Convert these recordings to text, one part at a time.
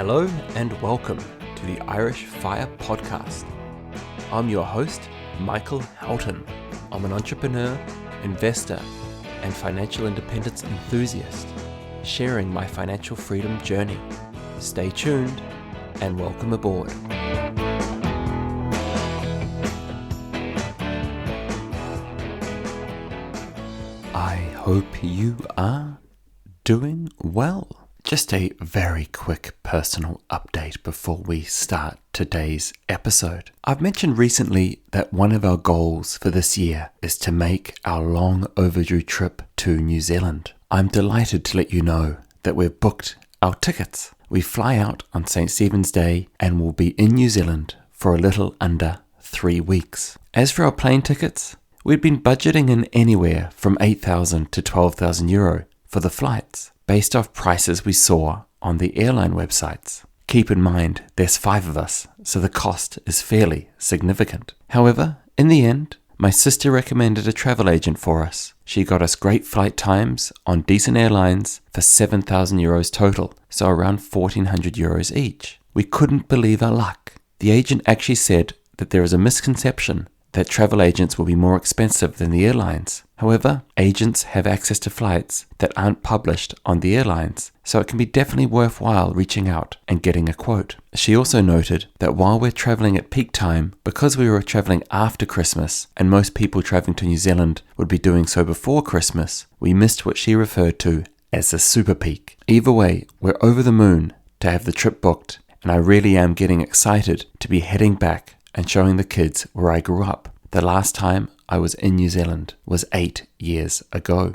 Hello and welcome to the Irish Fire Podcast. I'm your host, Michael Houghton. I'm an entrepreneur, investor, and financial independence enthusiast, sharing my financial freedom journey. Stay tuned and welcome aboard. I hope you are doing well. Just a very quick personal update before we start today's episode. I've mentioned recently that one of our goals for this year is to make our long overdue trip to New Zealand. I'm delighted to let you know that we've booked our tickets. We fly out on St. Stephen's Day and will be in New Zealand for a little under 3 weeks. As for our plane tickets, we'd been budgeting in anywhere from 8,000 to 12,000 euro for the flights, based off prices we saw on the airline websites. Keep in mind, there's 5 of us, so the cost is fairly significant. However, in the end, my sister recommended a travel agent for us. She got us great flight times on decent airlines for 7,000 euros total, so around 1,400 euros each. We couldn't believe our luck. The agent actually said that there is a misconception that travel agents will be more expensive than the airlines. However, agents have access to flights that aren't published on the airlines, so it can be definitely worthwhile reaching out and getting a quote. She also noted that while we're traveling at peak time, because we were traveling after Christmas, and most people traveling to New Zealand would be doing so before Christmas, we missed what she referred to as a super peak. Either way, we're over the moon to have the trip booked, and I really am getting excited to be heading back and showing the kids where I grew up. The last time I was in New Zealand was 8 years ago.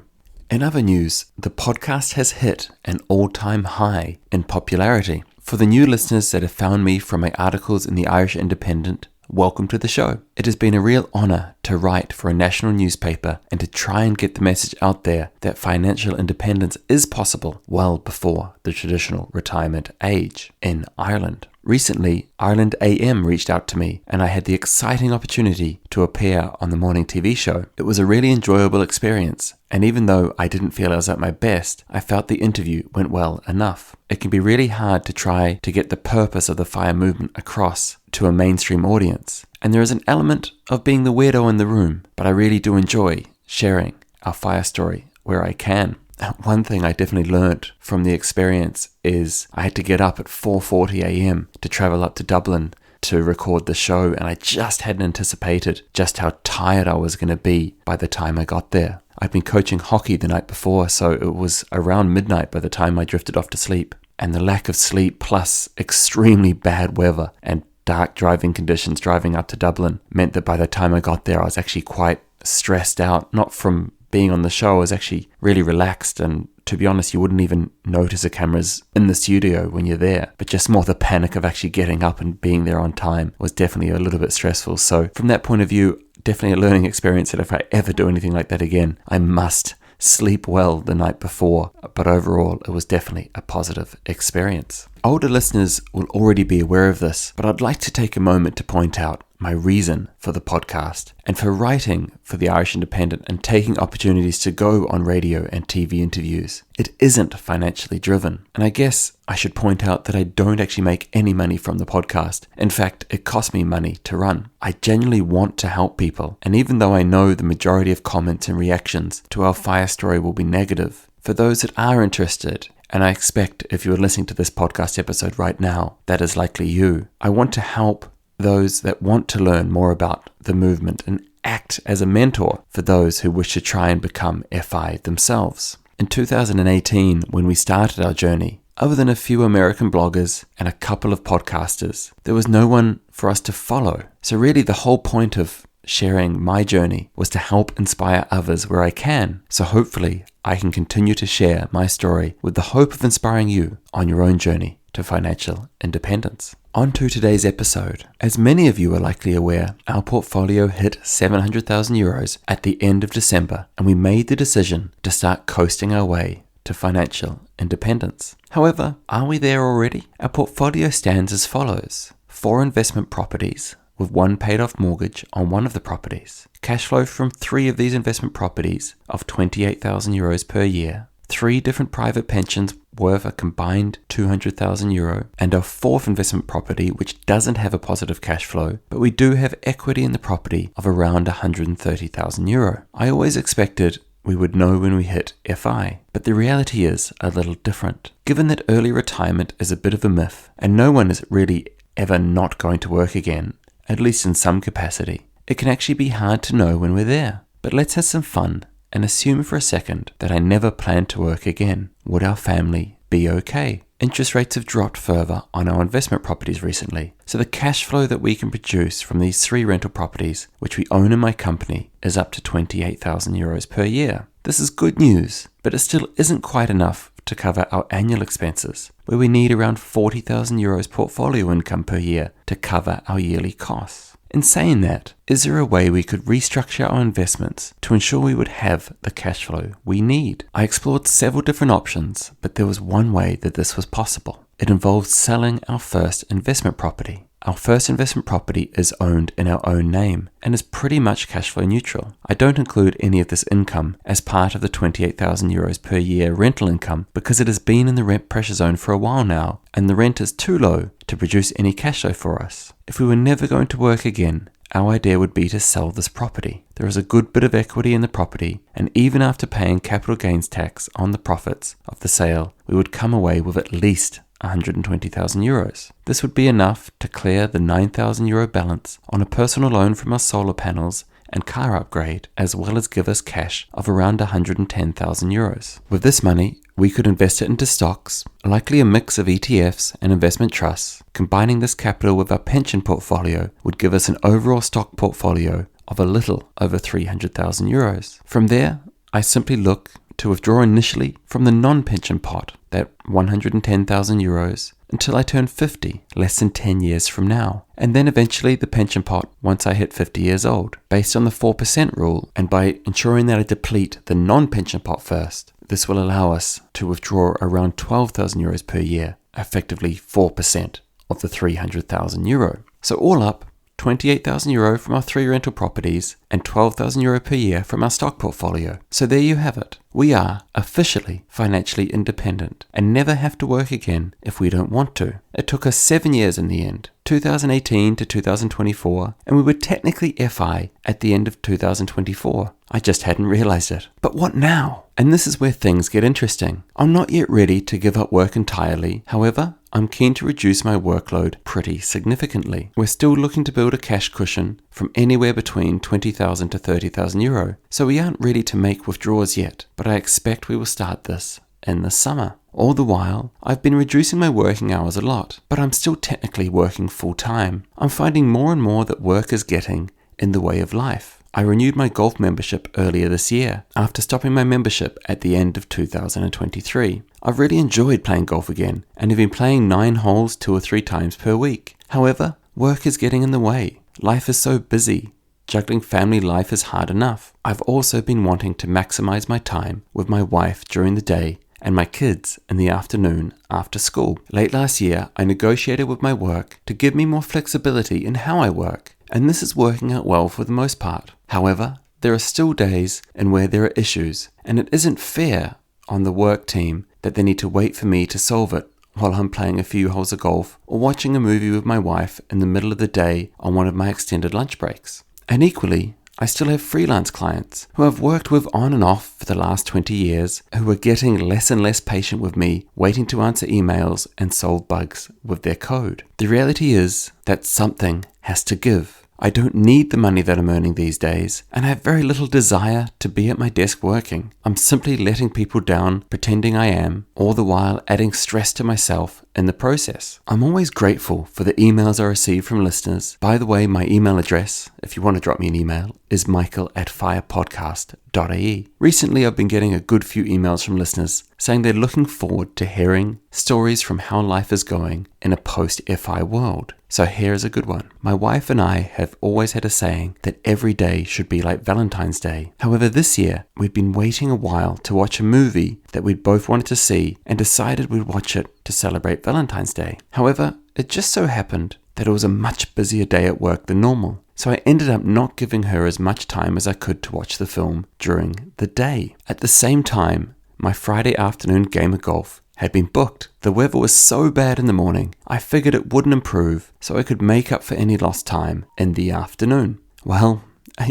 In other news, the podcast has hit an all-time high in popularity. For the new listeners that have found me from my articles in the Irish Independent, welcome to the show. It has been a real honor to write for a national newspaper and to try and get the message out there that financial independence is possible well before the traditional retirement age in Ireland. Recently, Ireland AM reached out to me and I had the exciting opportunity to appear on the morning TV show. It was a really enjoyable experience, and even though I didn't feel I was at my best, I felt the interview went well enough. It can be really hard to try to get the purpose of the FIRE movement across to a mainstream audience, and there is an element of being the weirdo in the room, but I really do enjoy sharing our FIRE story where I can. One thing I definitely learned from the experience is I had to get up at 4:40 a.m. to travel up to Dublin to record the show, and I just hadn't anticipated just how tired I was going to be by the time I got there. I'd been coaching hockey the night before, so it was around midnight by the time I drifted off to sleep. And the lack of sleep plus extremely bad weather and dark driving conditions driving up to Dublin meant that by the time I got there I was actually quite stressed out, not from being on the show. I was actually really relaxed, and to be honest, you wouldn't even notice the cameras in the studio when you're there, but just more the panic of actually getting up and being there on time was definitely a little bit stressful. So from that point of view, definitely a learning experience that if I ever do anything like that again, I must sleep well the night before. But overall, it was definitely a positive experience. Older listeners will already be aware of this, but I'd like to take a moment to point out my reason for the podcast and for writing for the Irish Independent and taking opportunities to go on radio and TV interviews. It isn't financially driven. And I guess I should point out that I don't actually make any money from the podcast. In fact, it costs me money to run. I genuinely want to help people. And even though I know the majority of comments and reactions to our FIRE story will be negative, for those that are interested, and I expect if you're listening to this podcast episode right now, that is likely you, I want to help those that want to learn more about the movement and act as a mentor for those who wish to try and become FI themselves. In 2018, when we started our journey, other than a few American bloggers and a couple of podcasters, there was no one for us to follow. So really the whole point of sharing my journey was to help inspire others where I can. So hopefully I can continue to share my story with the hope of inspiring you on your own journey to financial independence. On to today's episode. As many of you are likely aware, our portfolio hit 700,000 euros at the end of December, and we made the decision to start coasting our way to financial independence. However, are we there already? Our portfolio stands as follows: 4 investment properties with 1 paid off mortgage on 1 of the properties. Cash flow from 3 of these investment properties of 28,000 euros per year. 3 different private pensions worth a combined 200,000 euro, and our fourth investment property which doesn't have a positive cash flow, but we do have equity in the property of around 130,000 euro. I always expected we would know when we hit FI, but the reality is a little different. Given that early retirement is a bit of a myth, and no one is really ever not going to work again, at least in some capacity, it can actually be hard to know when we're there. But let's have some fun and assume for a second that I never plan to work again. Would our family be okay? Interest rates have dropped further on our investment properties recently, so the cash flow that we can produce from these 3 rental properties, which we own in my company, is up to 28,000 euros per year. This is good news, but it still isn't quite enough to cover our annual expenses, where we need around 40,000 euros portfolio income per year to cover our yearly costs. In saying that, is there a way we could restructure our investments to ensure we would have the cash flow we need? I explored several different options, but there was one way that this was possible. It involved selling our first investment property. Our first investment property is owned in our own name and is pretty much cash flow neutral. I don't include any of this income as part of the 28,000 euros per year rental income because it has been in the rent pressure zone for a while now and the rent is too low to produce any cash flow for us. If we were never going to work again, our idea would be to sell this property. There is a good bit of equity in the property, and even after paying capital gains tax on the profits of the sale, we would come away with at least 120,000 euros. This would be enough to clear the 9,000 euro balance on a personal loan from our solar panels and car upgrade, as well as give us cash of around 110,000 euros. With this money, we could invest it into stocks, likely a mix of ETFs and investment trusts. Combining this capital with our pension portfolio would give us an overall stock portfolio of a little over 300,000 euros. From there, I simply look to withdraw initially from the non-pension pot, that 110,000 euros, until I turn 50, less than 10 years from now, and then eventually the pension pot once I hit 50 years old, based on the 4% rule, and by ensuring that I deplete the non-pension pot first. This will allow us to withdraw around 12,000 euros per year, effectively 4% of the 300,000 euro. So all up, 28,000 euro from our 3 rental properties and 12,000 euro per year from our stock portfolio. So there you have it. We are officially financially independent and never have to work again if we don't want to. It took us 7 years in the end, 2018 to 2024, and we were technically FI at the end of 2024. I just hadn't realized it. But what now? And this is where things get interesting. I'm not yet ready to give up work entirely. However, I'm keen to reduce my workload pretty significantly. We're still looking to build a cash cushion from anywhere between 20,000 to 30,000 euro. So we aren't ready to make withdrawals yet, but I expect we will start this in the summer. All the while, I've been reducing my working hours a lot, but I'm still technically working full time. I'm finding more and more that work is getting in the way of life. I renewed my golf membership earlier this year, after stopping my membership at the end of 2023. I've really enjoyed playing golf again, and have been playing 9 holes 2 or 3 times per week. However, work is getting in the way. Life is so busy. Juggling family life is hard enough. I've also been wanting to maximize my time with my wife during the day and my kids in the afternoon after school. Late last year, I negotiated with my work to give me more flexibility in how I work, and this is working out well for the most part. However, there are still days in where there are issues, and it isn't fair on the work team that they need to wait for me to solve it while I'm playing a few holes of golf or watching a movie with my wife in the middle of the day on one of my extended lunch breaks. And equally, I still have freelance clients who I've worked with on and off for the last 20 years who are getting less and less patient with me, waiting to answer emails and solve bugs with their code. The reality is that something has to give. I don't need the money that I'm earning these days, and I have very little desire to be at my desk working. I'm simply letting people down, pretending I am, all the while adding stress to myself in the process. I'm always grateful for the emails I receive from listeners. By the way, my email address, if you want to drop me an email, is michael@firepodcast.ie. Recently, I've been getting a good few emails from listeners saying they're looking forward to hearing stories from how life is going in a post-FI world. So here's a good one. My wife and I have always had a saying that every day should be like Valentine's Day. However, this year, we'd been waiting a while to watch a movie that we'd both wanted to see and decided we'd watch it to celebrate Valentine's Day. However, it just so happened that it was a much busier day at work than normal. So I ended up not giving her as much time as I could to watch the film during the day. At the same time, my Friday afternoon game of golf had been booked. The weather was so bad in the morning, I figured it wouldn't improve, so I could make up for any lost time in the afternoon. Well,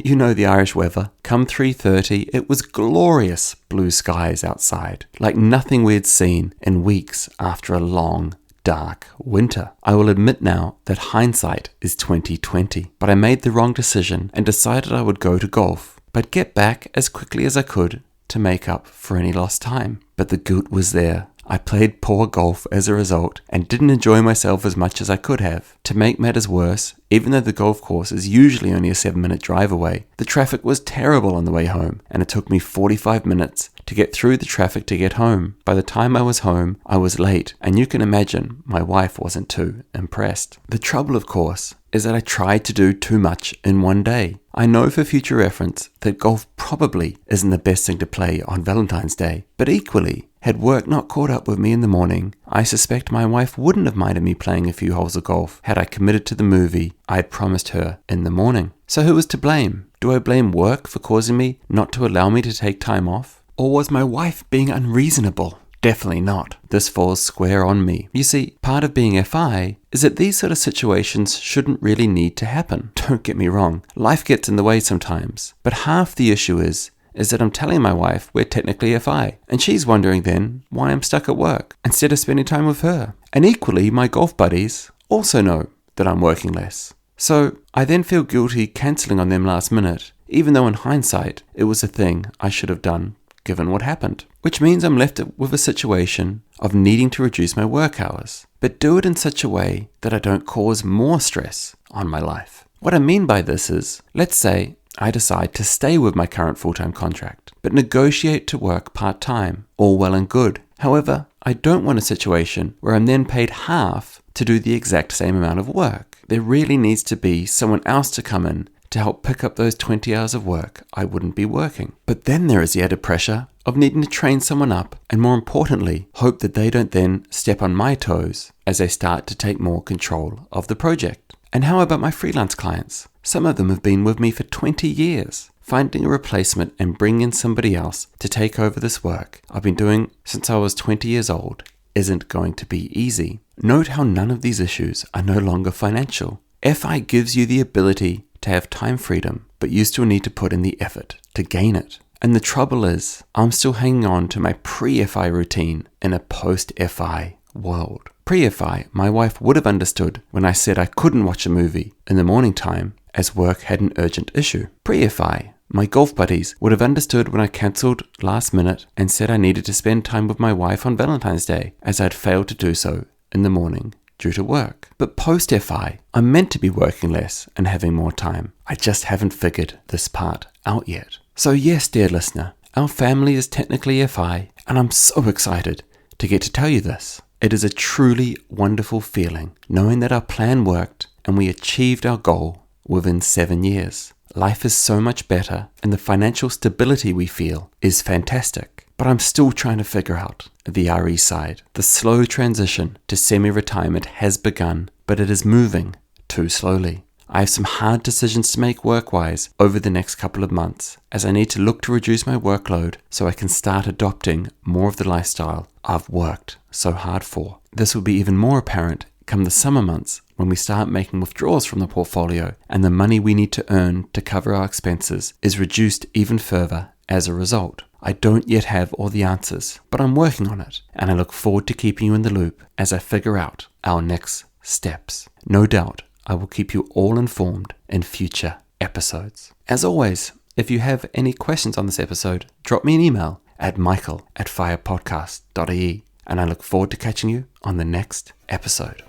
you know the Irish weather. Come 3:30, it was glorious blue skies outside, like nothing we had seen in weeks after a long, dark winter. I will admit now that hindsight is 20/20, but I made the wrong decision and decided I would go to golf, but get back as quickly as I could to make up for any lost time. But the guilt was there. I played poor golf as a result and didn't enjoy myself as much as I could have. To make matters worse, even though the golf course is usually only a 7-minute drive away, the traffic was terrible on the way home, and it took me 45 minutes to get through the traffic to get home. By the time I was home, I was late, and you can imagine my wife wasn't too impressed. The trouble, of course, is that I tried to do too much in one day. I know for future reference that golf probably isn't the best thing to play on Valentine's Day, but equally, had work not caught up with me in the morning, I suspect my wife wouldn't have minded me playing a few holes of golf had I committed to the movie I had promised her in the morning. So who was to blame? Do I blame work for causing me not to allow me to take time off? Or was my wife being unreasonable? Definitely not. This falls square on me. You see, part of being FI is that these sort of situations shouldn't really need to happen. Don't get me wrong, life gets in the way sometimes. But half the issue is that I'm telling my wife we're technically FI, and she's wondering then why I'm stuck at work instead of spending time with her. And equally, my golf buddies also know that I'm working less. So I then feel guilty cancelling on them last minute, even though in hindsight it was a thing I should have done given what happened. Which means I'm left with a situation of needing to reduce my work hours, but do it in such a way that I don't cause more stress on my life. What I mean by this is, let's say I decide to stay with my current full-time contract, but negotiate to work part-time, all well and good. However, I don't want a situation where I'm then paid half to do the exact same amount of work. There really needs to be someone else to come in to help pick up those 20 hours of work I wouldn't be working. But then there is the added pressure of needing to train someone up, and more importantly, hope that they don't then step on my toes as they start to take more control of the project. And how about my freelance clients? Some of them have been with me for 20 years. Finding a replacement and bringing in somebody else to take over this work I've been doing since I was 20 years old isn't going to be easy. Note how none of these issues are no longer financial. FI gives you the ability to have time freedom, but you still need to put in the effort to gain it. And the trouble is, I'm still hanging on to my pre-FI routine in a post-FI world. Pre-FI, my wife would have understood when I said I couldn't watch a movie in the morning time as work had an urgent issue. Pre-FI, my golf buddies would have understood when I cancelled last minute and said I needed to spend time with my wife on Valentine's Day as I'd failed to do so in the morning due to work. But post-FI, I'm meant to be working less and having more time. I just haven't figured this part out yet. So yes, dear listener, our family is technically FI, and I'm so excited to get to tell you this. It is a truly wonderful feeling knowing that our plan worked and we achieved our goal within 7 years. Life is so much better and the financial stability we feel is fantastic. But I'm still trying to figure out the RE side. The slow transition to semi-retirement has begun, but it is moving too slowly. I have some hard decisions to make work-wise over the next couple of months, as I need to look to reduce my workload so I can start adopting more of the lifestyle I've worked so hard for. This will be even more apparent come the summer months when we start making withdrawals from the portfolio and the money we need to earn to cover our expenses is reduced even further as a result. I don't yet have all the answers, but I'm working on it, and I look forward to keeping you in the loop as I figure out our next steps. No doubt, I will keep you all informed in future episodes. As always, if you have any questions on this episode, drop me an email at michael@firepodcast.ie, and I look forward to catching you on the next episode.